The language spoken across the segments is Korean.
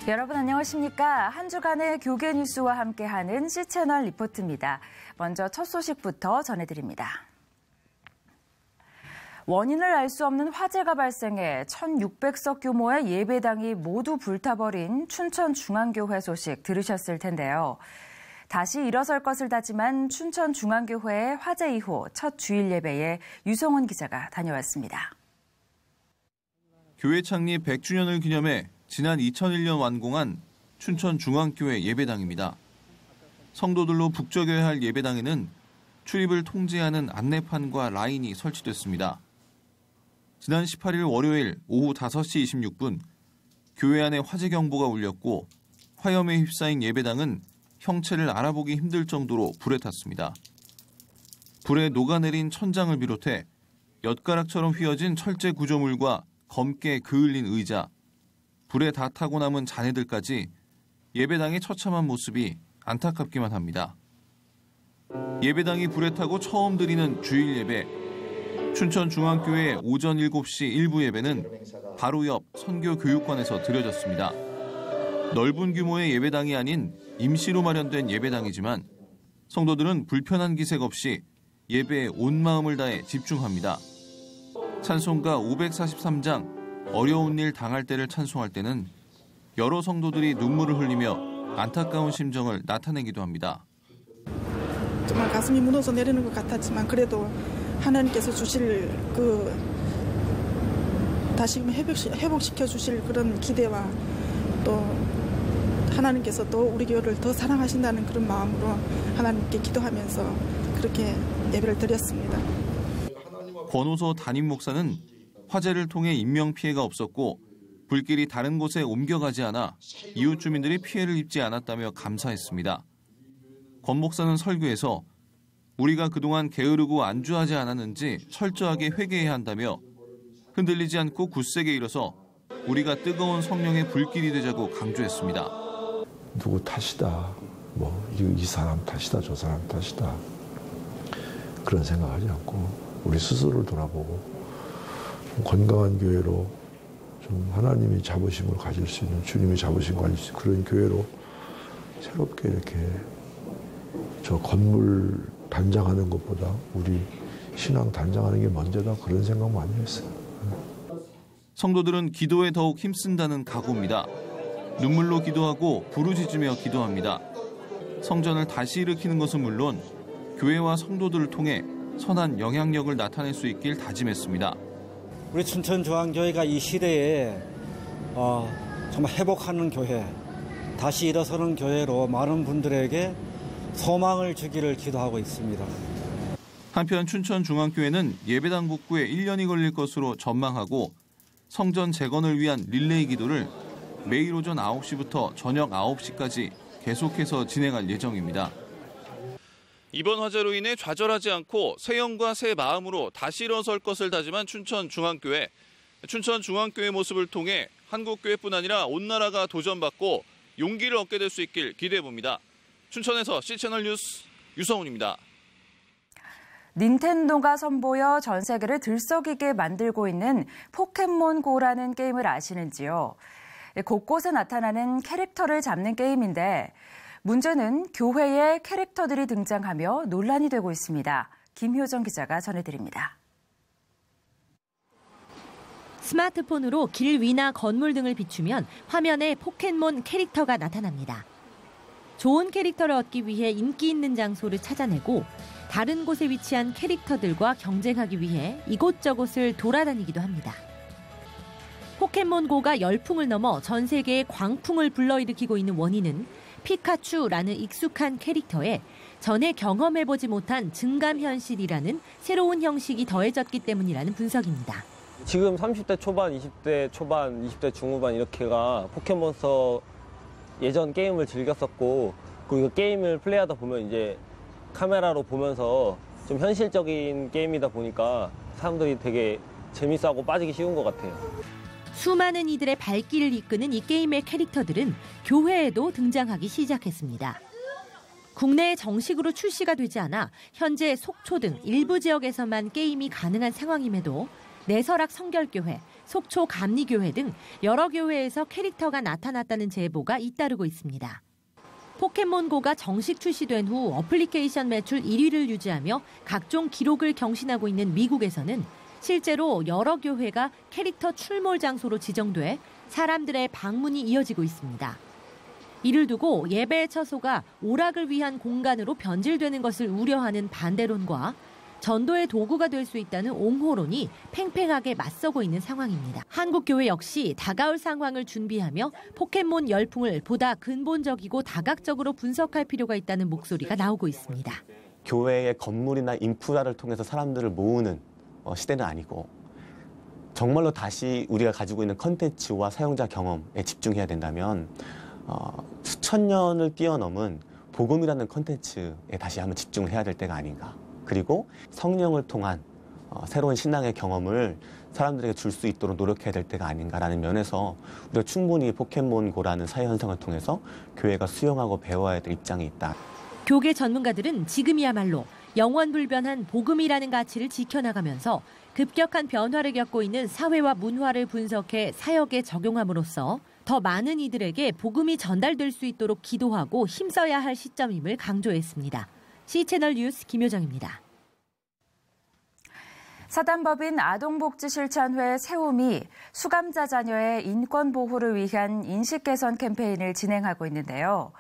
여러분 안녕하십니까? 한 주간의 교계 뉴스와 함께하는 C채널 리포트입니다. 먼저 첫 소식부터 전해드립니다. 원인을 알 수 없는 화재가 발생해 1,600석 규모의 예배당이 모두 불타버린 춘천중앙교회 소식 들으셨을 텐데요. 다시 일어설 것을 다짐한 춘천중앙교회의 화재 이후 첫 주일 예배에 유성훈 기자가 다녀왔습니다. 교회 창립 100주년을 기념해 지난 2001년 완공한 춘천중앙교회 예배당입니다. 성도들로 북적여야 할 예배당에는 출입을 통제하는 안내판과 라인이 설치됐습니다. 지난 18일 월요일 오후 5시 26분 교회 안에 화재 경보가 울렸고 화염에 휩싸인 예배당은 형체를 알아보기 힘들 정도로 불에 탔습니다. 불에 녹아내린 천장을 비롯해 엿가락처럼 휘어진 철제 구조물과 검게 그을린 의자, 불에 다 타고 남은 잔해들까지 예배당의 처참한 모습이 안타깝기만 합니다. 예배당이 불에 타고 처음 드리는 주일 예배, 춘천중앙교회 오전 7시 일부 예배는 바로 옆 선교교육관에서 드려졌습니다. 넓은 규모의 예배당이 아닌 임시로 마련된 예배당이지만 성도들은 불편한 기색 없이 예배에 온 마음을 다해 집중합니다. 찬송가 543장 어려운 일 당할 때를 찬송할 때는 여러 성도들이 눈물을 흘리며 안타까운 심정을 나타내기도 합니다. 정말 가슴이 무너져 내리는 것 같았지만 그래도 하나님께서 주실 다시금 회복시켜 주실 그런 기대와 또 하나님께서 또 우리 교회를 더 사랑하신다는 그런 마음으로 하나님께 기도하면서 그렇게 예배를 드렸습니다. 권호서 담임 목사는 화재를 통해 인명피해가 없었고 불길이 다른 곳에 옮겨가지 않아 이웃 주민들이 피해를 입지 않았다며 감사했습니다. 권 목사는 설교에서 우리가 그동안 게으르고 안주하지 않았는지 철저하게 회개해야 한다며 흔들리지 않고 굳세게 일어서 우리가 뜨거운 성령의 불길이 되자고 강조했습니다. 누구 탓이다, 이 사람 탓이다, 저 사람 탓이다 그런 생각하지 않고 우리 스스로를 돌아보고 건강한 교회로 좀 하나님이 자부심을 가질 수 있는, 주님이 자부심을 가질 수 있는 그런 교회로 새롭게 이렇게 저 건물 단장하는 것보다 우리 신앙 단장하는 게 먼저다, 그런 생각 많이 했어요. 성도들은 기도에 더욱 힘쓴다는 각오입니다. 눈물로 기도하고 부르짖으며 기도합니다. 성전을 다시 일으키는 것은 물론 교회와 성도들을 통해 선한 영향력을 나타낼 수 있길 다짐했습니다. 우리 춘천중앙교회가 이 시대에 정말 회복하는 교회, 다시 일어서는 교회로 많은 분들에게 소망을 주기를 기도하고 있습니다. 한편 춘천중앙교회는 예배당 복구에 1년이 걸릴 것으로 전망하고 성전 재건을 위한 릴레이 기도를 매일 오전 9시부터 저녁 9시까지 계속해서 진행할 예정입니다. 이번 화재로 인해 좌절하지 않고 새 영과 새 마음으로 다시 일어설 것을 다짐한 춘천중앙교회. 춘천중앙교회 모습을 통해 한국교회뿐 아니라 온 나라가 도전받고 용기를 얻게 될 수 있길 기대해봅니다. 춘천에서 C채널 뉴스 유성훈입니다. 닌텐도가 선보여 전 세계를 들썩이게 만들고 있는 포켓몬고라는 게임을 아시는지요? 곳곳에 나타나는 캐릭터를 잡는 게임인데 문제는 교회에 캐릭터들이 등장하며 논란이 되고 있습니다. 김효정 기자가 전해드립니다. 스마트폰으로 길 위나 건물 등을 비추면 화면에 포켓몬 캐릭터가 나타납니다. 좋은 캐릭터를 얻기 위해 인기 있는 장소를 찾아내고 다른 곳에 위치한 캐릭터들과 경쟁하기 위해 이곳저곳을 돌아다니기도 합니다. 포켓몬고가 열풍을 넘어 전 세계에 광풍을 불러일으키고 있는 원인은 피카츄라는 익숙한 캐릭터에 전에 경험해보지 못한 증감현실이라는 새로운 형식이 더해졌기 때문이라는 분석입니다. 지금 30대 초반, 20대 초반, 20대 중후반 이렇게가 포켓몬스터 예전 게임을 즐겼었고 그리고 게임을 플레이하다 보면 이제 카메라로 보면서 좀 현실적인 게임이다 보니까 사람들이 되게 재밌어하고 빠지기 쉬운 것 같아요. 수많은 이들의 발길을 이끄는 이 게임의 캐릭터들은 교회에도 등장하기 시작했습니다. 국내에 정식으로 출시가 되지 않아 현재 속초 등 일부 지역에서만 게임이 가능한 상황임에도 내설악 성결교회, 속초 감리교회 등 여러 교회에서 캐릭터가 나타났다는 제보가 잇따르고 있습니다. 포켓몬고가 정식 출시된 후 어플리케이션 매출 1위를 유지하며 각종 기록을 경신하고 있는 미국에서는 실제로 여러 교회가 캐릭터 출몰 장소로 지정돼 사람들의 방문이 이어지고 있습니다. 이를 두고 예배의 처소가 오락을 위한 공간으로 변질되는 것을 우려하는 반대론과 전도의 도구가 될 수 있다는 옹호론이 팽팽하게 맞서고 있는 상황입니다. 한국교회 역시 다가올 상황을 준비하며 포켓몬 열풍을 보다 근본적이고 다각적으로 분석할 필요가 있다는 목소리가 나오고 있습니다. 교회의 건물이나 인프라를 통해서 사람들을 모으는 시대는 아니고 정말로 다시 우리가 가지고 있는 컨텐츠와 사용자 경험에 집중해야 된다면 수천 년을 뛰어넘은 복음이라는 컨텐츠에 다시 한번 집중을 해야 될 때가 아닌가. 그리고 성령을 통한 새로운 신앙의 경험을 사람들에게 줄 수 있도록 노력해야 될 때가 아닌가라는 면에서 우리가 충분히 포켓몬고라는 사회 현상을 통해서 교회가 수용하고 배워야 될 입장이 있다. 교계 전문가들은 지금이야말로 영원불변한 복음이라는 가치를 지켜나가면서 급격한 변화를 겪고 있는 사회와 문화를 분석해 사역에 적용함으로써 더 많은 이들에게 복음이 전달될 수 있도록 기도하고 힘써야 할 시점임을 강조했습니다. C채널 뉴스 김효정입니다. 사단법인 아동복지실천회 세움이 수감자 자녀의 인권 보호를 위한 인식 개선 캠페인을 진행하고 있는데요.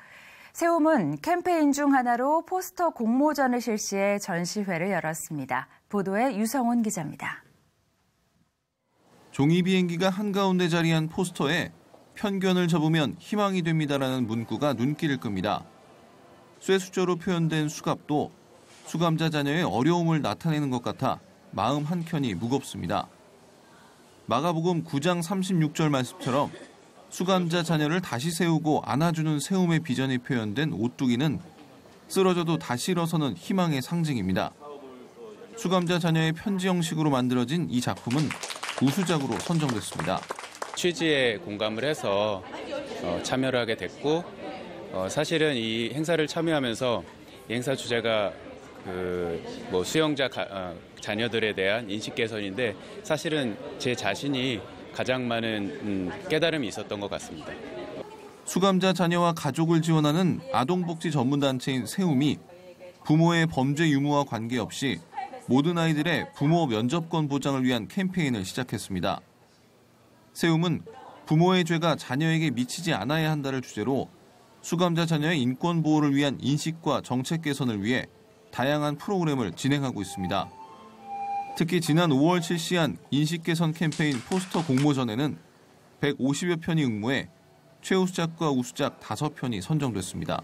세움은 캠페인 중 하나로 포스터 공모전을 실시해 전시회를 열었습니다. 보도에 유성훈 기자입니다. 종이 비행기가 한가운데 자리한 포스터에 편견을 접으면 희망이 됩니다라는 문구가 눈길을 끕니다. 쇠수저로 표현된 수갑도 수감자 자녀의 어려움을 나타내는 것 같아 마음 한켠이 무겁습니다. 마가복음 9장 36절 말씀처럼 수감자 자녀를 다시 세우고 안아주는 세움의 비전이 표현된 오뚜기는 쓰러져도 다시 일어서는 희망의 상징입니다. 수감자 자녀의 편지 형식으로 만들어진 이 작품은 우수작으로 선정됐습니다. 취지에 공감을 해서 참여를 하게 됐고 사실은 이 행사를 참여하면서 이 행사 주제가 수용자 자녀들에 대한 인식 개선인데 사실은 제 자신이 가장 많은 깨달음이 있었던 것 같습니다. 수감자 자녀와 가족을 지원하는 아동복지 전문단체인 세움이 부모의 범죄 유무와 관계없이 모든 아이들의 부모 면접권 보장을 위한 캠페인을 시작했습니다. 세움은 부모의 죄가 자녀에게 미치지 않아야 한다를 주제로 수감자 자녀의 인권 보호를 위한 인식과 정책 개선을 위해 다양한 프로그램을 진행하고 있습니다. 특히 지난 5월 실시한 인식 개선 캠페인 포스터 공모전에는 150여 편이 응모해 최우수작과 우수작 5편이 선정됐습니다.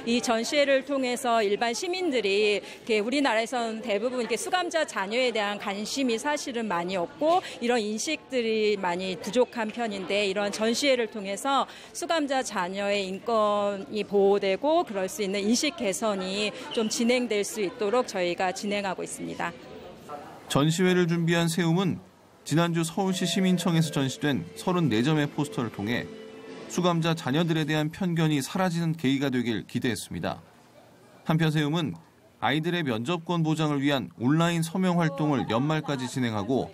이 전시회를 통해서 일반 시민들이 우리나라에서는 대부분 이렇게 수감자 자녀에 대한 관심이 사실은 많이 없고 이런 인식들이 많이 부족한 편인데 이런 전시회를 통해서 수감자 자녀의 인권이 보호되고 그럴 수 있는 인식 개선이 좀 진행될 수 있도록 저희가 진행하고 있습니다. 전시회를 준비한 세움은 지난주 서울시 시민청에서 전시된 34점의 포스터를 통해 수감자 자녀들에 대한 편견이 사라지는 계기가 되길 기대했습니다. 한편 세움은 아이들의 면접권 보장을 위한 온라인 서명 활동을 연말까지 진행하고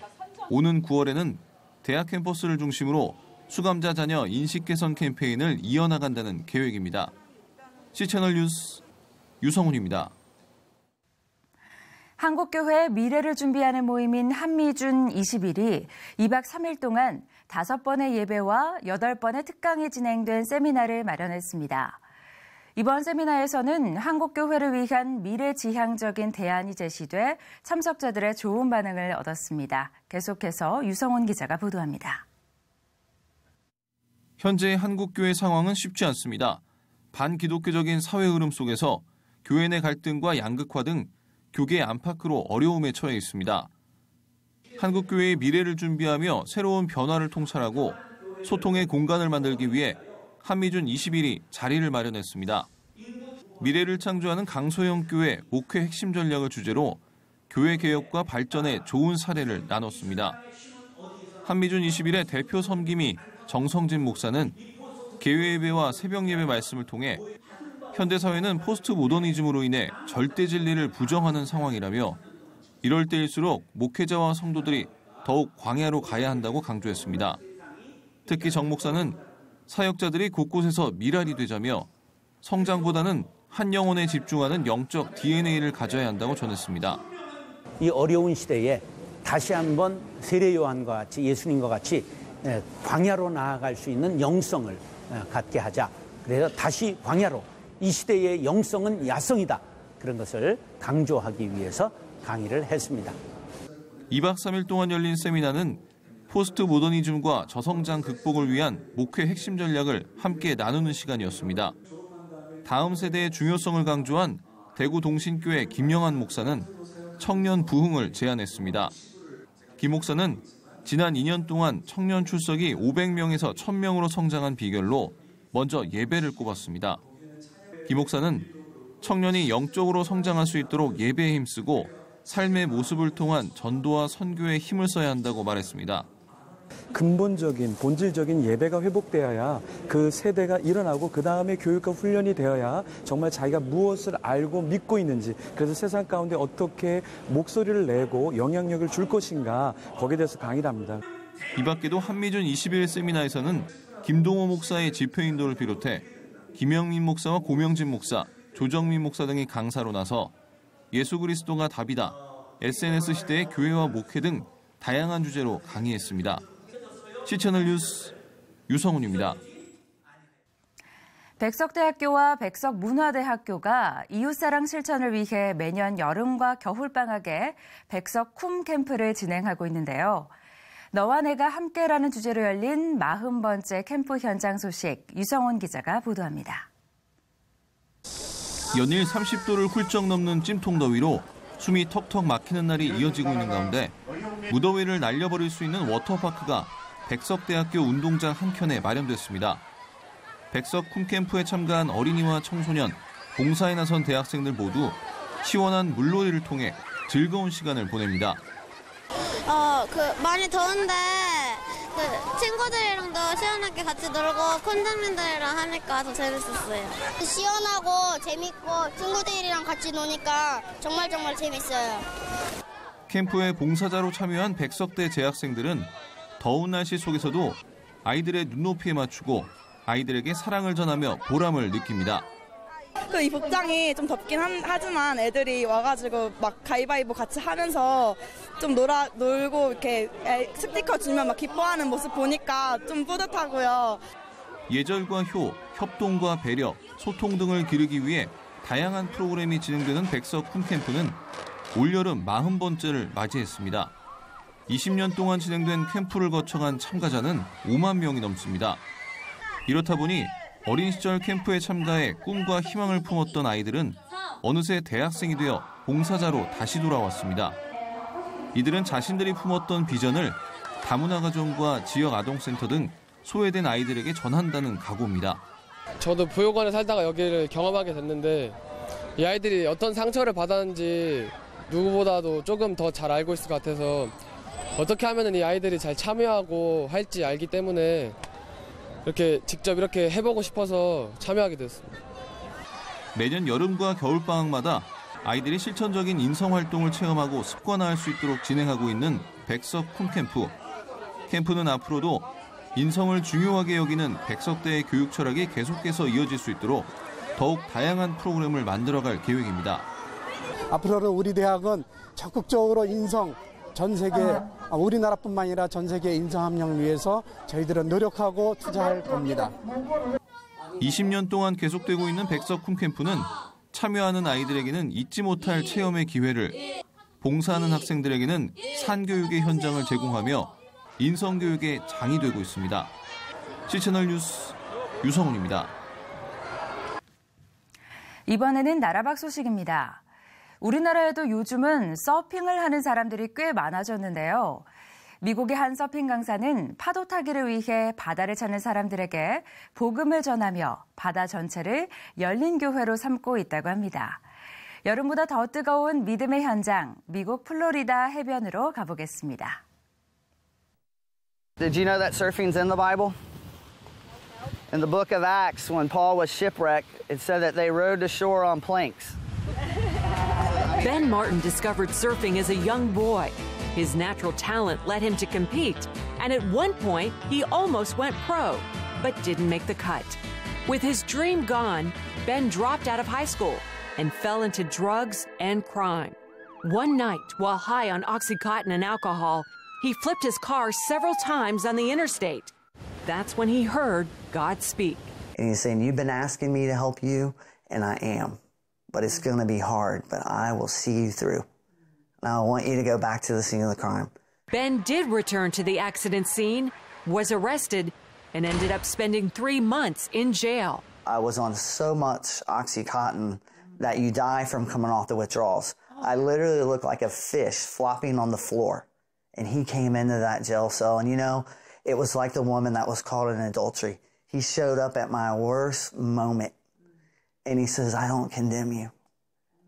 오는 9월에는 대학 캠퍼스를 중심으로 수감자 자녀 인식 개선 캠페인을 이어나간다는 계획입니다. C채널 뉴스 유성훈입니다. 한국교회의 미래를 준비하는 모임인 한미준 20일이 2박 3일 동안 5번의 예배와 8번의 특강이 진행된 세미나를 마련했습니다. 이번 세미나에서는 한국교회를 위한 미래지향적인 대안이 제시돼 참석자들의 좋은 반응을 얻었습니다. 계속해서 유성훈 기자가 보도합니다. 현재 한국교회 상황은 쉽지 않습니다. 반기독교적인 사회 흐름 속에서 교회 내 갈등과 양극화 등 교계 안팎으로 어려움에 처해 있습니다. 한국교회의 미래를 준비하며 새로운 변화를 통찰하고 소통의 공간을 만들기 위해 한미준 20일이 자리를 마련했습니다. 미래를 창조하는 강소형 교회 목회 핵심 전략을 주제로 교회 개혁과 발전의 좋은 사례를 나눴습니다. 한미준 20일의 대표 섬김이 정성진 목사는 개회 예배와 새벽 예배 말씀을 통해 현대사회는 포스트 모더니즘으로 인해 절대 진리를 부정하는 상황이라며 이럴 때일수록 목회자와 성도들이 더욱 광야로 가야 한다고 강조했습니다. 특히 정 목사는 사역자들이 곳곳에서 미랄이 되자며 성장보다는 한 영혼에 집중하는 영적 DNA를 가져야 한다고 전했습니다. 이 어려운 시대에 다시 한번 세례 요한과 같이 예수님과 같이 광야로 나아갈 수 있는 영성을 갖게 하자. 그래서 다시 광야로, 이 시대의 영성은 야성이다. 그런 것을 강조하기 위해서 강의를 했습니다. 2박 3일 동안 열린 세미나는 포스트 모더니즘과 저성장 극복을 위한 목회 핵심 전략을 함께 나누는 시간이었습니다. 다음 세대의 중요성을 강조한 대구 동신교회 김영환 목사는 청년 부흥을 제안했습니다. 김 목사는 지난 2년 동안 청년 출석이 500명에서 1000명으로 성장한 비결로 먼저 예배를 꼽았습니다. 김 목사는 청년이 영적으로 성장할 수 있도록 예배에 힘쓰고 삶의 모습을 통한 전도와 선교에 힘을 써야 한다고 말했습니다. 근본적인 본질적인 예배가 회복되어야 그 세대가 일어나고 그 다음에 교육과 훈련이 되어야 정말 자기가 무엇을 알고 믿고 있는지, 그래서 세상 가운데 어떻게 목소리를 내고 영향력을 줄 것인가, 거기에 대해서 강의를 합니다. 이 밖에도 한미준 21일 세미나에서는 김동호 목사의 집회 인도를 비롯해 김영민 목사와 고명진 목사, 조정민 목사 등이 강사로 나서 예수 그리스도가 답이다, SNS 시대의 교회와 목회 등 다양한 주제로 강의했습니다. C채널 뉴스 유성훈입니다. 백석대학교와 백석문화대학교가 이웃사랑 실천을 위해 매년 여름과 겨울방학에 백석쿰 캠프를 진행하고 있는데요. 너와 내가 함께라는 주제로 열린 40번째 캠프 현장 소식 유성훈 기자가 보도합니다. 연일 30도를 훌쩍 넘는 찜통 더위로 숨이 턱턱 막히는 날이 이어지고 있는 가운데 무더위를 날려버릴 수 있는 워터파크가 백석대학교 운동장 한켠에 마련됐습니다. 백석쿰 캠프에 참가한 어린이와 청소년, 봉사에 나선 대학생들 모두 시원한 물놀이를 통해 즐거운 시간을 보냅니다. 많이 더운데 친구들이랑도 시원하게 같이 놀고 콘장님들이랑 하니까 더 재밌었어요. 시원하고 재밌고 친구들이랑 같이 노니까 정말 재밌어요. 캠프에 봉사자로 참여한 백석대 재학생들은 더운 날씨 속에서도 아이들의 눈높이에 맞추고 아이들에게 사랑을 전하며 보람을 느낍니다. 이 복장이 좀 덥긴 하지만 애들이 와가지고 막 가위바위보 같이 하면서 좀 놀고 이렇게 스티커 주면 막 기뻐하는 모습 보니까 좀 뿌듯하고요. 예절과 효, 협동과 배려, 소통 등을 기르기 위해 다양한 프로그램이 진행되는 백석쿰 캠프는 올여름 40번째를 맞이했습니다. 20년 동안 진행된 캠프를 거쳐간 참가자는 5만 명이 넘습니다. 이렇다 보니 어린 시절 캠프에 참가해 꿈과 희망을 품었던 아이들은 어느새 대학생이 되어 봉사자로 다시 돌아왔습니다. 이들은 자신들이 품었던 비전을 다문화 가정과 지역 아동센터 등 소외된 아이들에게 전한다는 각오입니다. 저도 보육원에 살다가 여기를 경험하게 됐는데 이 아이들이 어떤 상처를 받았는지 누구보다도 조금 더 잘 알고 있을 것 같아서 어떻게 하면 이 아이들이 잘 참여하고 할지 알기 때문에 직접 이렇게 해보고 싶어서 참여하게 됐습니다. 매년 여름과 겨울방학마다 아이들이 실천적인 인성활동을 체험하고 습관화할 수 있도록 진행하고 있는 백석쿰 캠프. 캠프는 앞으로도 인성을 중요하게 여기는 백석대의 교육 철학이 계속해서 이어질 수 있도록 더욱 다양한 프로그램을 만들어갈 계획입니다. 앞으로는 우리 대학은 적극적으로 인성, 전 세계, 우리나라뿐만 아니라 전 세계 인성 함량을 위해서 저희들은 노력하고 투자할 겁니다. 20년 동안 계속되고 있는 백석쿰 캠프는 참여하는 아이들에게는 잊지 못할 체험의 기회를, 봉사하는 학생들에게는 산교육의 현장을 제공하며 인성교육의 장이 되고 있습니다. C채널 뉴스 유성훈입니다. 이번에는 나라밖 소식입니다. 우리나라에도 요즘은 서핑을 하는 사람들이 꽤 많아졌는데요. 미국의 한 서핑 강사는 파도 타기를 위해 바다를 찾는 사람들에게 복음을 전하며 바다 전체를 열린 교회로 삼고 있다고 합니다. 여름보다 더 뜨거운 믿음의 현장, 미국 플로리다 해변으로 가보겠습니다. Did you know that surfing's in the Bible? In the book of Acts, when Paul was shipwrecked, it said that they rowed to shore on planks. Ben Martin discovered surfing as a young boy. His natural talent led him to compete, and at one point, he almost went pro, but didn't make the cut. With his dream gone, Ben dropped out of high school and fell into drugs and crime. One night, while high on Oxycontin and alcohol, he flipped his car several times on the interstate. That's when he heard God speak. And he's saying, you've been asking me to help you, and I am. But it's going to be hard, but I will see you through. And I want you to go back to the scene of the crime. Ben did return to the accident scene, was arrested, and ended up spending 3 months in jail. I was on so much Oxycontin that you die from coming off the withdrawals. I literally looked like a fish flopping on the floor. And he came into that jail cell, and you know, it was like the woman that was caught in adultery. He showed up at my worst moment, and he says, I don't condemn you.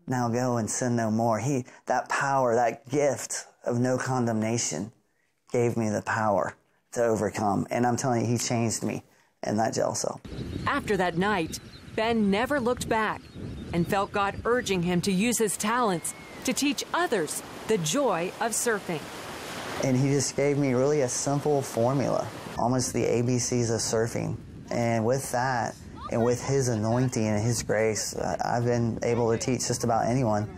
Now go and sin no more. That power, that gift of no condemnation gave me the power to overcome. And I'm telling you, he changed me in that jail cell. After that night, Ben never looked back and felt God urging him to use his talents to teach others the joy of surfing. And he just gave me really a simple formula, almost the ABCs of surfing. And with that, and with his anointing and his grace, I've been able to teach just about anyone,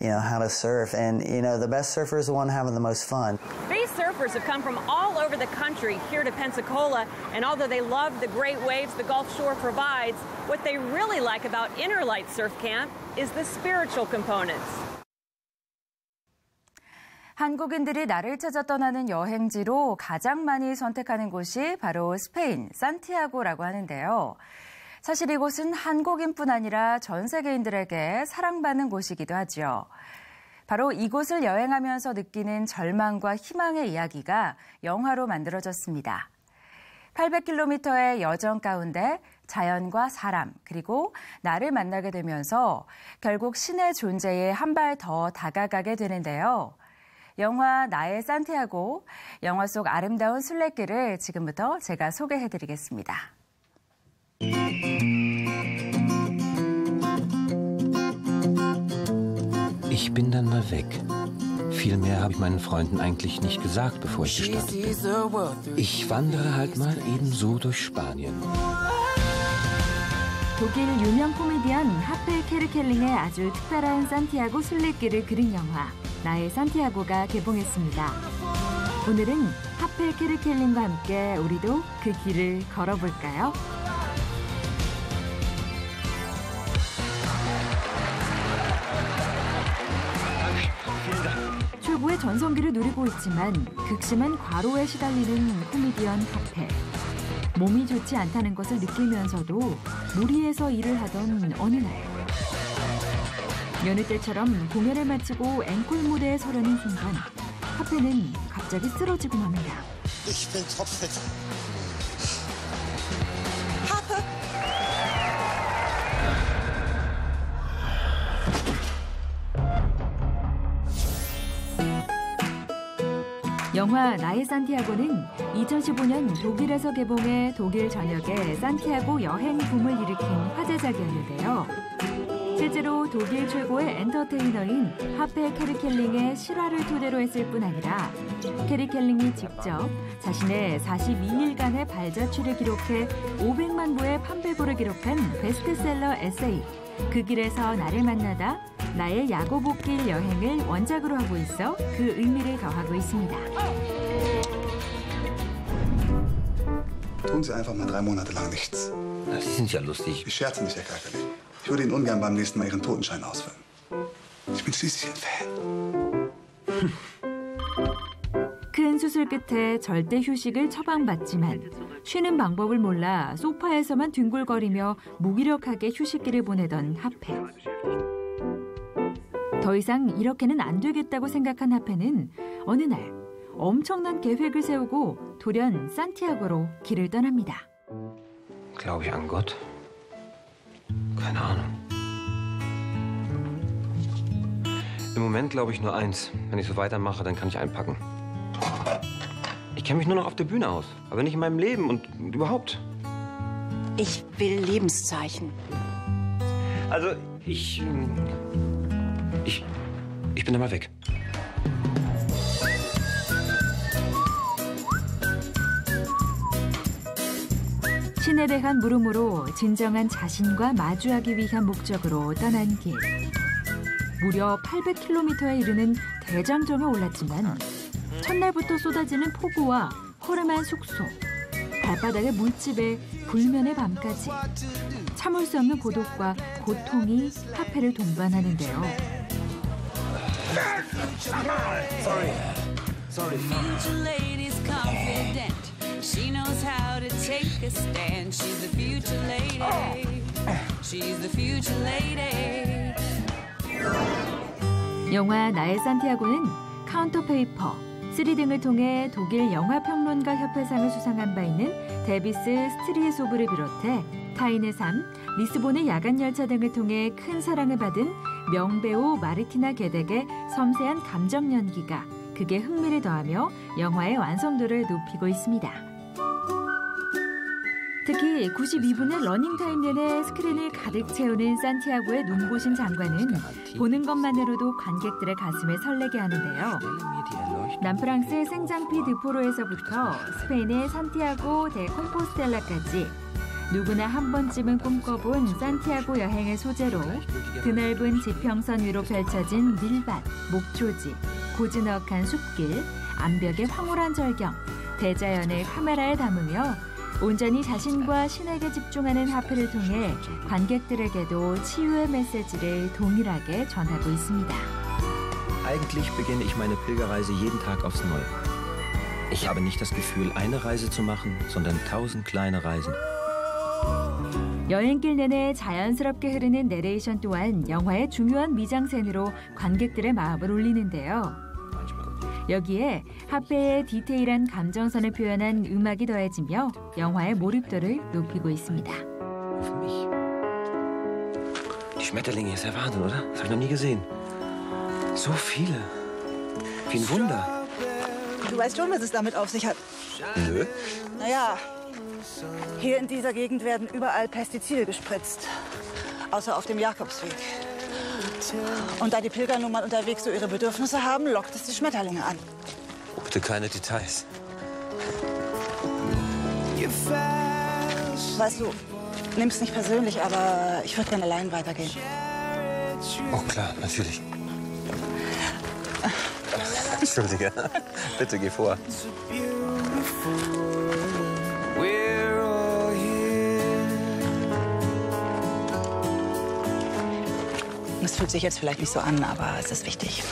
you know, how to surf. And, you know, the best surfer is the one having the most fun. These surfers have come from all over the country here to Pensacola, and although they love the great waves the Gulf Shore provides, what they really like about Innerlight Surf Camp is the spiritual components. 한국인들이 나를 찾아 떠나는 여행지로 가장 많이 선택하는 곳이 바로 스페인 산티아고라고 하는데요. 사실 이곳은 한국인뿐 아니라 전 세계인들에게 사랑받는 곳이기도 하죠. 바로 이곳을 여행하면서 느끼는 절망과 희망의 이야기가 영화로 만들어졌습니다. 800km의 여정 가운데 자연과 사람, 그리고 나를 만나게 되면서 결국 신의 존재에 한 발 더 다가가게 되는데요. 영화 나의 산티아고, 영화 속 아름다운 순례길을 지금부터 제가 소개해드리겠습니다. Ich bin dann mal weg. Viel mehr habe ich meinen Freunden eigentlich nicht gesagt, bevor ich gestartet bin. Ich wandere halt mal ebenso durch Spanien. 독일 유명 코미디언 하페 케르켈링의 아주 특별한 산티아고 순례길을 그린 영화 나의 산티아고가 개봉했습니다. 오늘은 하페 케르켈링과 함께 우리도 그 길을 걸어볼까요? 최고의 전성기를 누리고 있지만 극심한 과로에 시달리는 코미디언 하페. 몸이 좋지 않다는 것을 느끼면서도 무리해서 일을 하던 어느 날. 여느 때처럼 공연을 마치고 앵콜 무대에 서려는 순간 하페는 갑자기 쓰러지고 맙니다. Ich bin topfit. 영화 나의 산티아고는 2015년 독일에서 개봉해 독일 전역에 산티아고 여행 붐을 일으킨 화제작이었는데요. 실제로 독일 최고의 엔터테이너인 하페 케르켈링의 실화를 토대로 했을 뿐 아니라 케르켈링이 직접 자신의 42일간의 발자취를 기록해 500만 부의 판매고를 기록한 베스트셀러 에세이 그 길에서 나를 만나다 나의 야고보길 여행을 원작으로 하고 있어 그 의미를 더하고 있습니다. Tun Sie einfach mal 3 Monate lang nichts. Sie sind ja lustig. Ich scherze mich, Herr Kerkeling. Ich würde Ihnen ungern beim nächsten Mal Ihren Totenschein ausfüllen. Ich bin schließlich ein Fan. 큰 수술 끝에 절대 휴식을 처방받지만 쉬는 방법을 몰라 소파에서만 뒹굴거리며 무기력하게 휴식기를 보내던 하페. 더 이상 이렇게는 안 되겠다고 생각한 하페는 어느 날 엄청난 계획을 세우고 돌연 산티아고로 길을 떠납니다. Glaube ich an Gott? Keine Ahnung. Im Moment glaube ich nur eins. Wenn ich so weitermache, dann kann ich einpacken. Ich kenne mich nur noch auf der Bühne aus, aber nicht in meinem Leben und überhaupt. Ich will Lebenszeichen. Also, ich bin da mal weg. 신에 대한 물음으로 진정한 자신과 마주하기 위한 목적으로 떠난 길. 무려 800km에 이르는 대장정에 올랐지만 첫날부터 쏟아지는 폭우와 허름한 숙소, 발바닥의 물집에 불면의 밤까지 참을 수 없는 고독과 고통이 하페를 동반하는데요. She knows how to take a stand. She's the future lady. She's the future lady. 영화 나의 산티아고는 카운터페이퍼, 3 등을 통해 독일 영화평론가 협회상을 수상한 바 있는 데비스 스트리에소브를 비롯해 타인의 삶, 리스본의 야간열차 등을 통해 큰 사랑을 받은 명배우 마르티나 게덱의 섬세한 감정 연기가 극에 흥미를 더하며 영화의 완성도를 높이고 있습니다. 특히 92분의 러닝타임 내내 스크린을 가득 채우는 산티아고의 눈부신 장관은 보는 것만으로도 관객들의 가슴을 설레게 하는데요. 남프랑스 생장피 드포로에서부터 스페인의 산티아고 데 콤포스텔라까지 누구나 한 번쯤은 꿈꿔본 산티아고 여행의 소재로 드넓은 지평선 위로 펼쳐진 밀밭, 목초지, 고즈넉한 숲길, 암벽의 황홀한 절경, 대자연을 카메라에 담으며 온전히 자신과 신에게 집중하는 하프를 통해 관객들에게도 치유의 메시지를 동일하게 전하고 있습니다. Eigentlich beginne ich meine Pilgerreise jeden Tag aufs Neue. Ich habe nicht das Gefühl, eine Reise zu machen, sondern 1000 kleine Reisen. 여행길 내내 자연스럽게 흐르는 내레이션 또한 영화의 중요한 미장센으로 관객들의 마음을 울리는데요. 여기에 하페의 디테일한 감정선을 표현한 음악이 더해지며 영화의 몰입도를 높이고 있습니다. Die Schmetterlinge ist der Wahnsinn, oder? Das habe ich noch nie gesehen. So viele. Wie ein Wunder. Du weißt schon, was es damit auf sich hat. Nö. Naja, hier in dieser Gegend werden überall Pestizide gespritzt. Außer auf dem Jakobsweg. Und da die Pilger nun mal unterwegs so ihre Bedürfnisse haben, lockt es die Schmetterlinge an. Oh, bitte keine Details. Weißt du, nimm's nicht persönlich, aber ich würde gerne allein weitergehen. Oh klar, natürlich. Entschuldige, bitte geh vor. Das fühlt sich jetzt vielleicht nicht so an, aber es ist wichtig.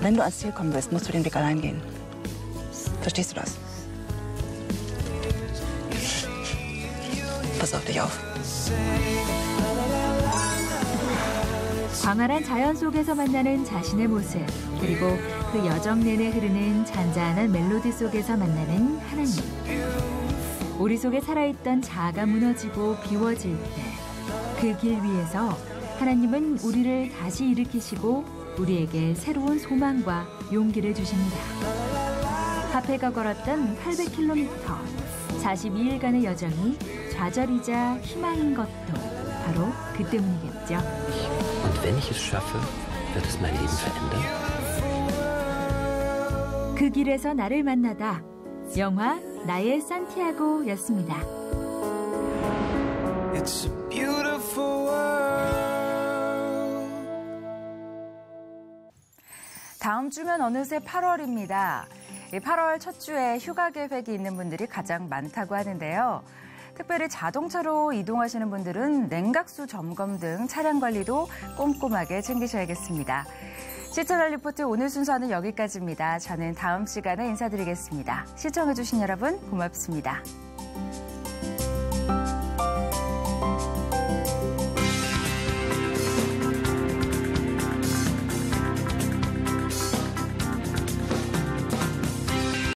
Wenn du ans Ziel kommen willst, musst du den Weg allein gehen. Verstehst du das? Pass auf dich auf. 광활한 자연 속에서 만나는 자신의 모습, 그리고 그 여정 내내 흐르는 잔잔한 멜로디 속에서 만나는 하나님. 우리 속에 살아있던 자아가 무너지고 비워질 때 그 길 위에서 하나님은 우리를 다시 일으키시고 우리에게 새로운 소망과 용기를 주십니다. 하페가 걸었던 800km, 42일간의 여정이 좌절이자 희망인 것도 바로 그 때문이겠죠. Und wenn ich es schaffe, wird es mein Leben verändern. 그 길에서 나를 만나다. 영화 나의 산티아고였습니다. It's a beautiful world. 다음 주면 어느새 8월입니다. 8월 첫 주에 휴가 계획이 있는 분들이 가장 많다고 하는데요. 특별히 자동차로 이동하시는 분들은 냉각수 점검 등 차량 관리도 꼼꼼하게 챙기셔야겠습니다. 시청자 리포트 오늘 순서는 여기까지입니다. 저는 다음 시간에 인사드리겠습니다. 시청해주신 여러분 고맙습니다.